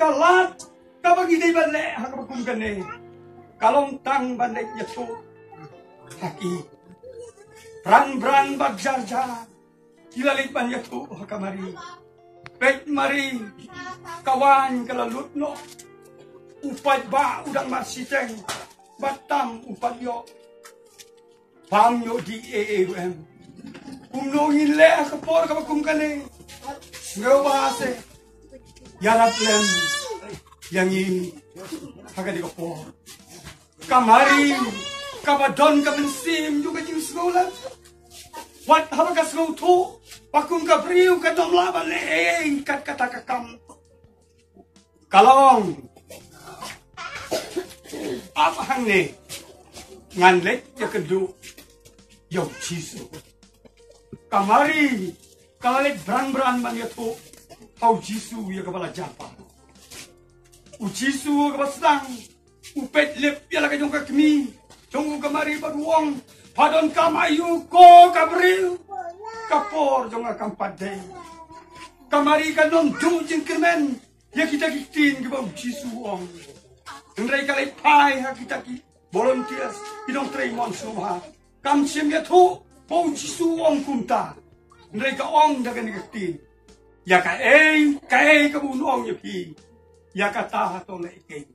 kalat kabagi day bale hakabakum kane kalong tang bandai yato haki brang bagjarja kilalit ban yato hakamari pet mari kawan kalalutno upat ba udang marsiteng batam upat yo pam yo di AAUM kumnongin le kapor kabakum kane ngawase yarap lem yang ini agak dikopor kamari kabadon kabensim juga jing sekolah wat haba ka sekolah tu pakum ka priu ka dom laba le kat kata kakam kalong apa hang ne ngan lek ya kedu yo jisu kamari kalek brang man ya tu hau jisu ya kepala japa ujisu kabasang upet lep ya lagi jongka kami jongku kamari baruang padon kamayu ko kabril kapor jonga kampade kamari kanom du jingkermen ya kita kitin ke bau ujisu ong ndrai kalai pai ha kita ki volunteers idong treimon suma kam sim ya thu bau ujisu ong kumta ndrai ka ong daga ni kitin ya ka ka bun ong ya pi ya kata to le ke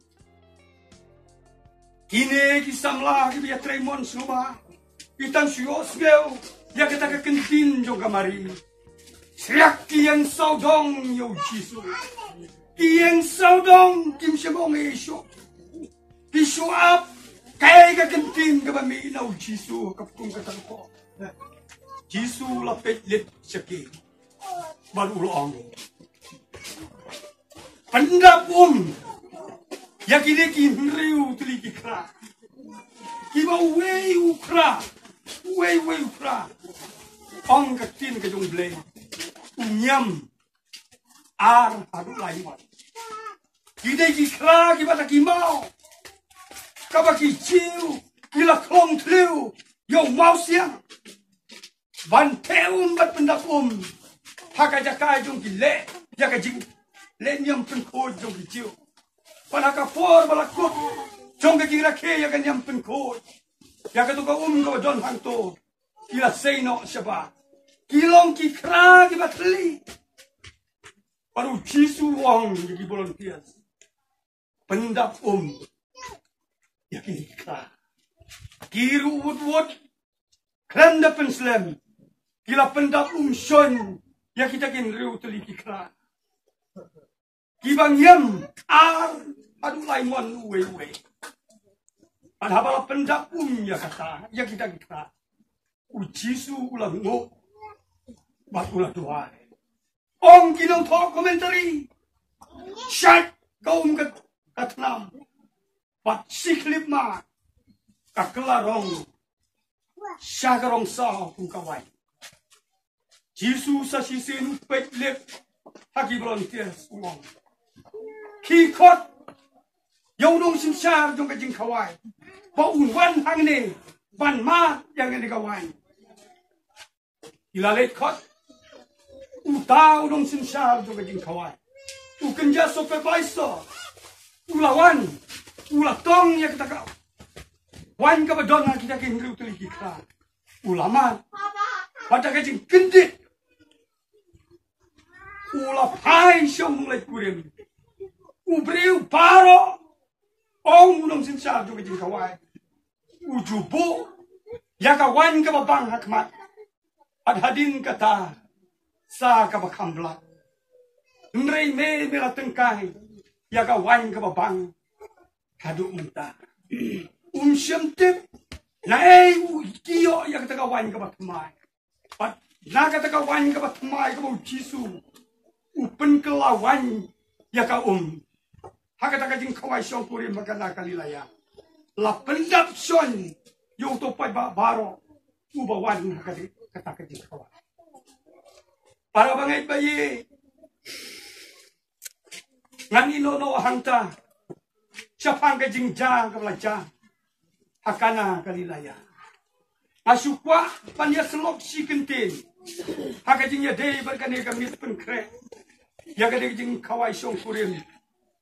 kini kisamla ki ya tremon suma itan sios geu ya kata ka kentin jo kamari siak kiang saudong yo jisu kiang saudong kim semong isu pisu ap kai ka kentin ka bami na jisu kapung kata ko jisu lapet lip saki baru long pandap ya kini riu tuli kikra kiba wei ukra ong katin ka jong ble unyam ar adu lai mat kide kikra kiba ta kimao kaba ki chiu kila klong tliu yo mau siang ban bat pandap haka jakai jong kile ya ka jing len yam pen ko jong kiu panaka for balakut jong kira ke ya kan yam pen ko ya ka to ka ka don hang to kila sei no saba kilong ki kra ki batli paru jisu wong ki volunteers pendap ya ki kra kiru wut kranda penslam kila pendap son ya kita kin riu teli ki kra kibang yam ar adu laimon we padahal pendap ya kata ya kita kira ujisu ulang ngo bat ulah tuai ong kinong talk commentary shat kaum katnam pat siklip ma kaklarong syakarong sa kung kawai jisu sa sisin petlip hagi volunteers umong kikot yaw dong simsyar jong kajing kawai paunwan hang ne ban ma yang ni kawai ilalet kot utaw dong simsyar jong kajing kawai ukenja supervisor ulawan ulatong ya kita kau wan ka badon na kita kin riu tuli kikra ulama pada kajing kendit ula pai syong lek kurim ubriu paro ong unong sinsar jo kajing kawai ujubu ya kawan ka babang hakmat ad hadin kata sa ka bakambla nrei me mela tengkai ya kawan ka babang kadu unta syamtip na kiyo ya kata kawan ka batmai pat na kata kawan ka batmai ka jisu upen kelawan ya ka hakata kajing kawai syong puri magana kalilaya la pendap son yung topai baro ubawan hakati kata kajing kawai para bangay bayi ngani no hangta siapang kajing jang kablaja hakana kalilaya asukwa panya selok si kentin hakajing ya dei berkane kamit penkre ya kajing kawai syong puri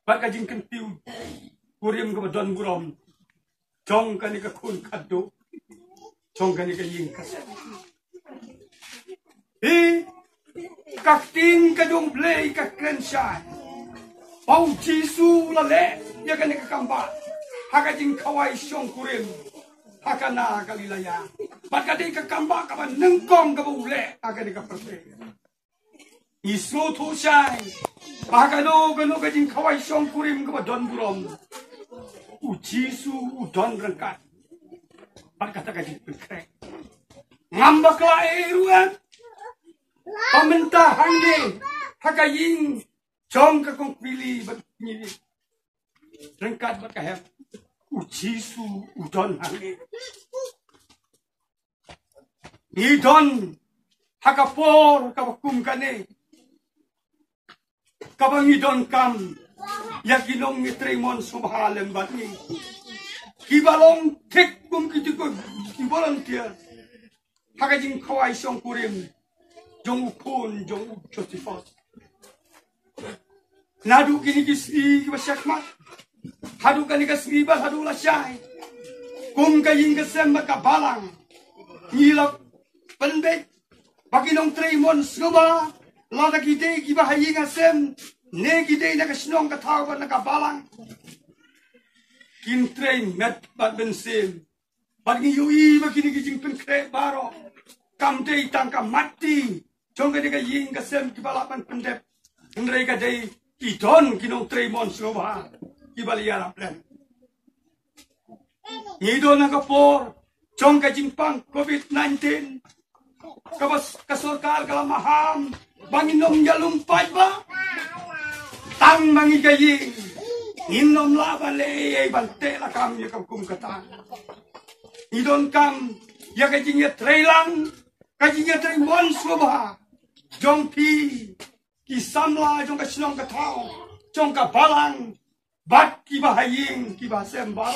Baka jing kentiu kurim ka don burom. Jong kani ka kun kado. Jong kani ka ying kasem. Kakting ka dong blay ka krenshay. Pau Jisu lale ya kani ka kamba. Haka jing kawai syong kurim. Haka na kalilaya. Baka di ka kamba ka ba nengkong ka ba ule. Haka di ka perse. Isu toshay. Baka no gano ka jing kawai syong kurim ka ba don burom. Jisu udon rengkat. Baka ka jing perkrek. Ngambak la eruan. Pemerintah hangge haka ying jong ka kong pilih begini rengkat berkahap Jisu udon hangge idon haka por kabakum kane kabang idon kam yakinong nitremon subhalem batni kibalong tek kum kitikog volunteer haka jing kawai song kurim jong ukun jong ukosifos nadu kini kisri kibasyakmat hadu kani kasri bal hadu lasyai kum kaying kasem makabalang ngilap pendek baginong tremon suma lada kide kibahaying asem ne kide nakasnong katawa nakabalang kintrain met bat bensim bagi yui bagini kijing penkre baro kamdei tangka mati jongga dega ying kasem kibalapan pendep ndrei ka dei idon kinong tremon soba kibaliara plan idon nakapor jongga jingpang COVID-19 kabas kasorkar kalamaham banginom jalumpai ba tang mangigaying inom laban le bante la kam ya kum kata idon kam ya kajingnya trailang kajingnya tremon soba jong pi ki samla jong ka sinong ka tao jong ka balang bat ki bahaying ki basembal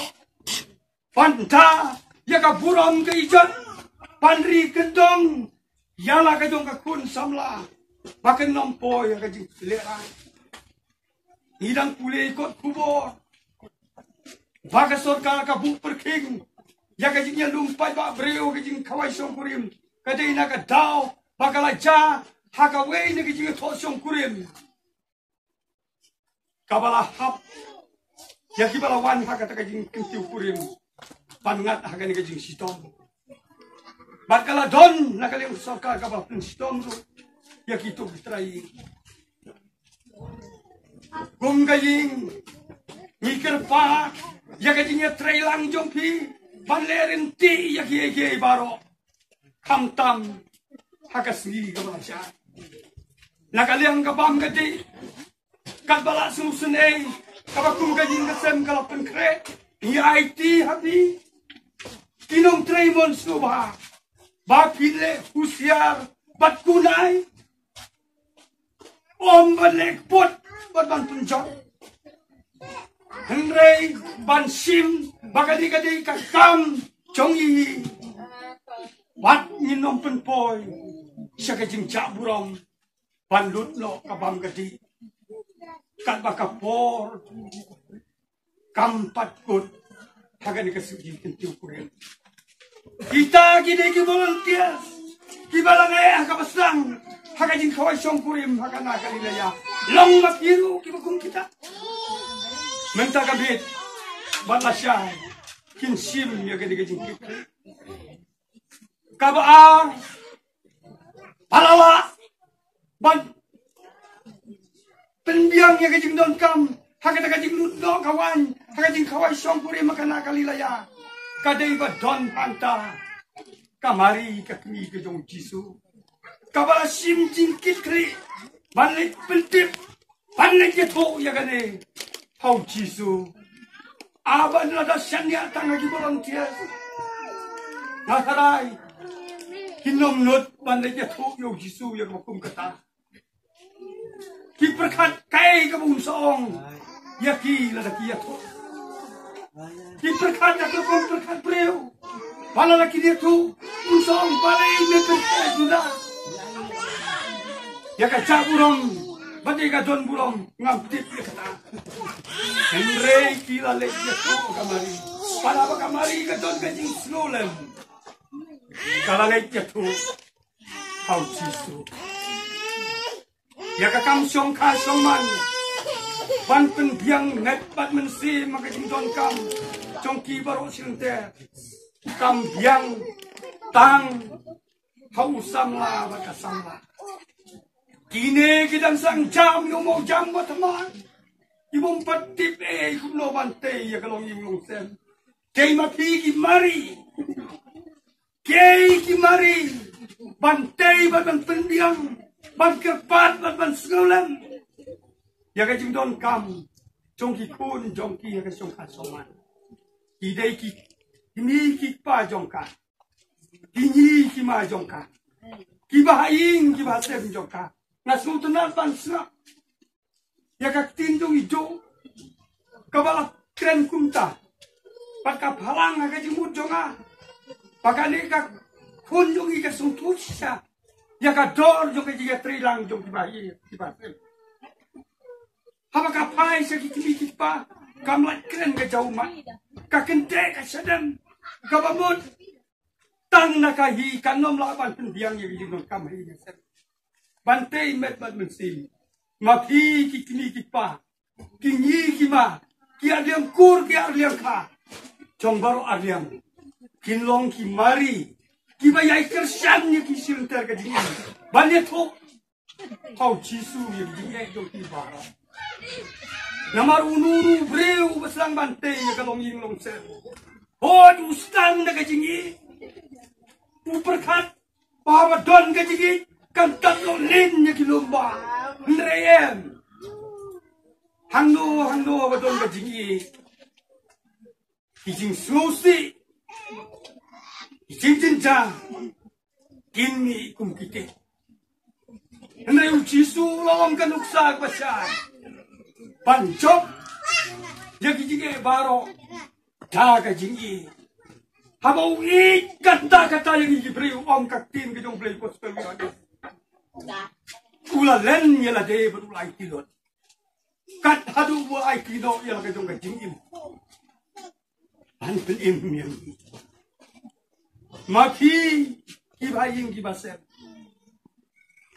fanta ya ka buram ka ijan panri kendong yala ka jong ka kun samla baken nompo ya ka jing lerang hidang pule ikut kubur baka sorkar ka bu perking ya ka jingnya lumpai ba breu ka jing kawai song kurim ka dei na ka dao bakala ja haka wei na kijing tosyong kurim kabala hap ya kibala wan haka ta kijing kentiu kurim pangat haka ni kijing sitom bakala don na kaling sorkar kabala pun sitom ru ya kitu bitrai gum gaying ngikir pa ya kijingnya trailang jompi banlerin ti ya kiye baro kamtam haka sendiri kabala sya nakaliang kabam gadi kabala susunay kabakum gajing kasem kalapan kre ni IT habi kinong tremon suba bapile husyar bat kunay om balek pot ban punjok henrei ban sim bagadi gadi kakam chongi wat ninom penpoy siya kajing jaburam panlut lo kabam gadi kat bakapor kampat kut haga ni kasugi kentiu kuren kita gide ki volunteers ki balangai haga basang haga jing kawai syong kurim haga na kalilaya long mapiru ki bakum kita menta kabit balasya kinsim ya gadi jing kita kabaa palawa ban penbiang ya kajing don kam haka kajing lutno kawan haka kajing kawai syong puri makana kalilaya kadai ba don panta kamari kakmi kejong Jisu kabala sim jingkit kri balik pentip balik yeto ya gane hau Jisu aban ada syanya tangagi volunteer nakarai kinom not balik yeto yo Jisu ya makum kata ki perkat kai ka bung song yaki la ki yato ki perkat ya ka bung perkat breu pala la ki tu bung song balai me perkat sudah ya ka caburong bade ka don burong ngam tip ya kata Henry kila lejya to kamari. Para ba kamari ka don ka jing snolem. Kala lejya to. How chisu. Ya ka kam syong ka syong man. Ban pen biang net bat men si maka jing don kam. Chong ki baro silente. Kam biang tang. How samla ba ka samla. Kine kidang sang jam yung mo jam mo teman. Ibong patip kumlo bante ya kalong yung sen. Kay mapi kimari. Kay kimari. Bante ban pendiang. Ban kerpat ban sekolah. Ya kajing don kam. Jong ki kun jong ki ya kasong kasoman. Idai ki ini ki pa jong ka. Kini ki ma jong ka. Ki bahaing ki bahasem jong ka. Nasutunan ban serak. Ya kak tindong ijo, kabala kren kumta, pagka palang aga jimut jonga, pagka ni kak kunjung ika sungtusya, ya kak dor jonga jiga trilang jong kibahi kibahem. Haba kapai sa kitimi kitpa, kamlat kren ka jauma, kakente ka sadam, kabamut, tang nakahi kanom laban pendiang yang jinong kamhi ngasem, bantay met bad mensim. Mapi kini kipa, kini kima, ki arliam kur ki arliam ka, jong baru arliam, kinlong kimari, kiba yai kersan ni kisil ter ka jingin, banyak tu, tau cisu yang jingin jong kibara, namar unuru breu beslang bante ya kalong ying long sen, hod ustang na ka jingin, uperkat, bahwa don ka jingin, kan tatlo lin ya kilomba. Nrem, hangno abadon kajingi, kijing susi, kijing jinja, kini kumkite. Nrem cisu lawang kanuksa basan, pancok, ya kijingi baro, dah kajingi. Habau kata yang diberi om kaktin kejong beli gospel ada. Kula len yala de berulai kilot. Kat hadu buai kilo yala kejong kajing im. An im yang. Maki kibaying kibasem.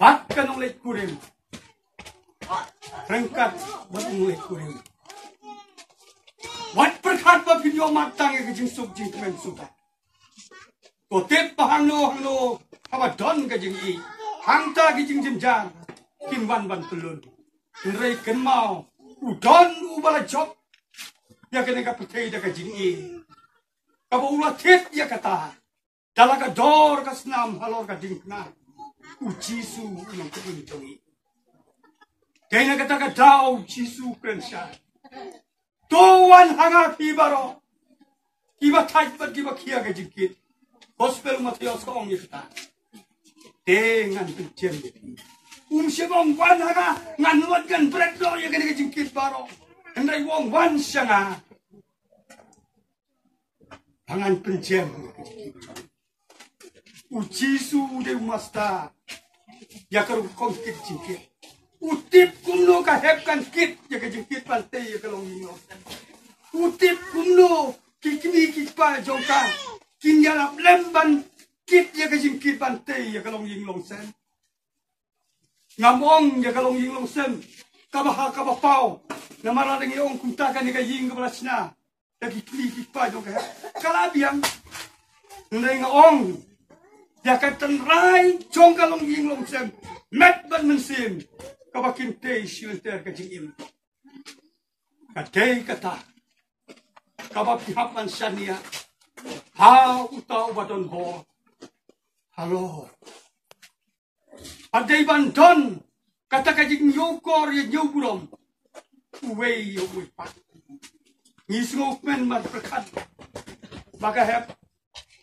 Pat kanong lek kurim. Rengkat batong lek kurim. Wat perkat ba video matang yang kejing suk jing kemen suka. Kotep pahangno haba don kejing i. Hangta kejing jimjang. Kimban ban tulun, nrei kenmau, udon ubala job, ya kena kapitei dah kajingi, kabo ulah tet ya kata, dalaga dor kasnam halor kadingna, ujisu yang keinjoi, kena kata kadau ujisu kensha, tuan hanga pibaro, kiba tajbat kiba kia kajingkit, gospel Matius kong ya kata, dengan pencen. Siabong wan haga nganuat kan bread lo ya kena jingkit baro. Hendai wong wan sanga. Pangan pencem. Ujisu de masta. Ya karu kongkit jingkit. Utip kumno ka hep kan kit ya ke jingkit pante ya kalong ino. Utip kumno kikini kitpa jongka. Kinyalap lemban kit ya ke jingkit pante ya kalong ino sen. Ngamong ya kalong ying long sem kabaha kabapau namara deng yong kuntakan ni kaying kebelasna lagi kli pa jong ka kalabiam ndai ngong ya katan rai jong kalong ying long sem met ban mensim kabakin te silenter ka jingim katei kata kabap hapan sania ha utau badon ho halo Adai banton kata kajing yokor ya nyuburom uwei pak ngisngok men mat perkat baka hep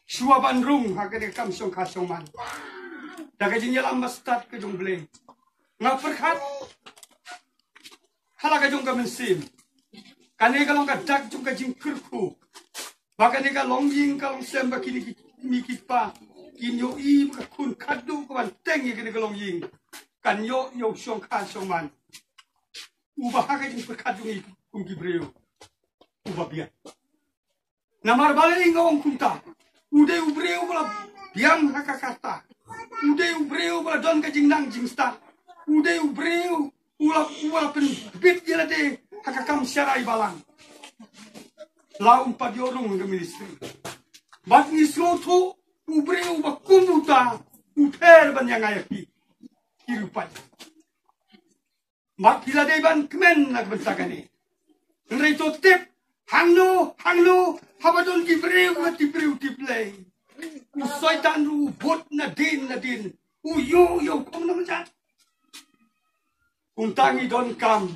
shua bandrung hakene kamsong kasong man da kajing yalam mastat ke jong ble nga perkat hala ka jong ka mensim kane kalong ka dak jong kajing kirku baka ne ka longjing kalong sem bakini mikit pa kinyo i kun kadu kawan teng ye kene kalong ying kan yo syong ka syong man ubah ka jing perkadu i kung gibreo ubabian. Namar balay nga ang kunta. Uday ubreo wala biyang hakakata. Uday ubreo wala don ka jingnang jingsta. Uday ubreo wala penbit gila de hakakam syarai balang. Laung padiorong ng ministry. Bak nisroto ubreo ba kumuta uper banyang ayaki. Hirupan. Bak gila de ban kemen nagbentagani. Nrito tip hangno habadon gibreu na tibreu tiplay. Usaitan ru bot na din. Yo kom naman dyan. Kung tangi don kam,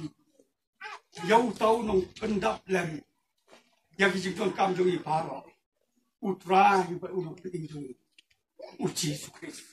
yaw tau nung pendap lem. Yagisik don kam jong iparo. Utrai ba ulok pinjong. Uci Yesus Kristus.